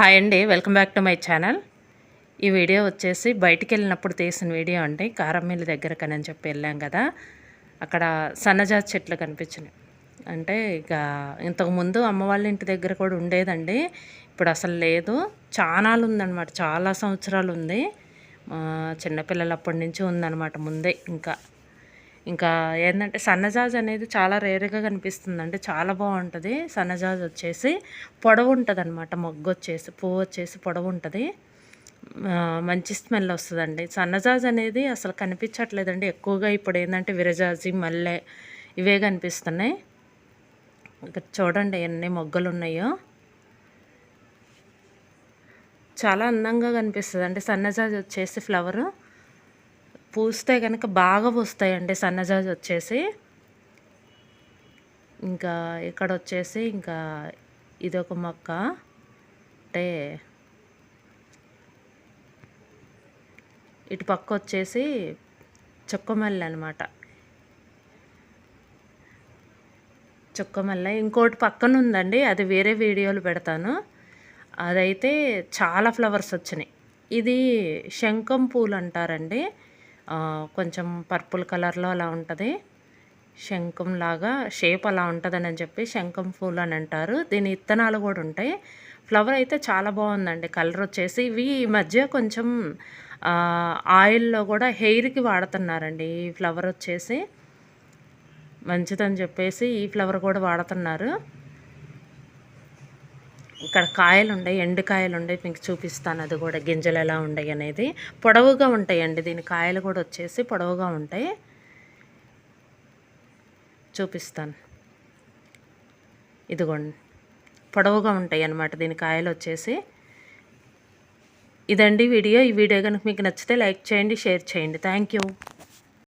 Hi అండి, welcome back to my channel. ఈ video వచ్చేసి బయటికి వెళ్ళినప్పుడు తీసిన వీడియో అండి. కారంమిల్లి దగ్గరకని అని చెప్పి వెళ్ళాం కదా, అక్కడ సన్నజాజి చెట్లు కనిపించినాయి. అంటే ఇక ఇంతకుముందు అమ్మ వాళ్ళ ఇంటి దగ్గర కూడా ఉండేదండి, ఇప్పుడు అసలు లేదు. చానాలు ఉందన్నమాట, చాలా సంవత్సరాలు ఉంది. చిన్నపిల్లలప్పటి నుంచి ఉందన్నమాట ముందే. ఇంకా ఏంటంటే సన్నజాజి అనేది చాలా రేరుగా కనిపిస్తుందండి, చాలా బాగుంటుంది. సన్నజాజి వచ్చేసి పొడవు ఉంటుంది అనమాట, మొగ్గు వచ్చేసి పువ్వు వచ్చేసి పొడవు ఉంటుంది, మంచి స్మెల్ వస్తుందండి. సన్నజాజి అనేది అసలు కనిపించట్లేదండి ఎక్కువగా. ఇప్పుడు ఏంటంటే విరజాజి, మల్లె ఇవే కనిపిస్తున్నాయి. ఇక్కడ చూడండి ఎన్ని మొగ్గలు ఉన్నాయో, చాలా అందంగా కనిపిస్తుంది అండి. సన్నజాజి వచ్చేసి ఫ్లవరు పూస్తే కనుక బాగా పూస్తాయండి సన్నజాజి వచ్చేసి. ఇంకా ఇక్కడ వచ్చేసి ఇంకా ఇదొక మొక్క, అంటే ఇటు పక్క వచ్చేసి చుక్కమల్లె అనమాట. చుక్కమల్లె ఇంకోటి పక్కన ఉందండి, అది వేరే వీడియోలు పెడతాను. అదైతే చాలా ఫ్లవర్స్ వచ్చినాయి. ఇది శంఖం పూలు అంటారండి, కొంచెం పర్పుల్ కలర్లో అలా ఉంటుంది. శంఖం లాగా షేప్ అలా ఉంటుందని చెప్పి శంఖం పూలు అని అంటారు. దీని ఇత్తనాలు కూడా ఉంటాయి. ఫ్లవర్ అయితే చాలా బాగుందండి. కలర్ వచ్చేసి ఇవి ఈ మధ్య కొంచెం ఆయిల్లో కూడా హెయిర్కి వాడుతున్నారండి. ఈ ఫ్లవర్ వచ్చేసి మంచిదని చెప్పేసి ఈ ఫ్లవర్ కూడా వాడుతున్నారు. ఇక్కడ కాయలు ఉన్నాయి, ఎండు కాయలు ఉన్నాయి, మీకు చూపిస్తాను. అది కూడా గింజలు ఎలా ఉన్నాయి అనేది. పొడవుగా ఉంటాయండి, దీని కాయలు కూడా వచ్చేసి పొడవుగా ఉంటాయి, చూపిస్తాను. ఇదిగోండి పొడవుగా ఉంటాయి అన్నమాట దీని కాయలు వచ్చేసి. ఇదండి వీడియో. ఈ వీడియో కనుక మీకు నచ్చితే లైక్ చేయండి, షేర్ చేయండి. Thank you.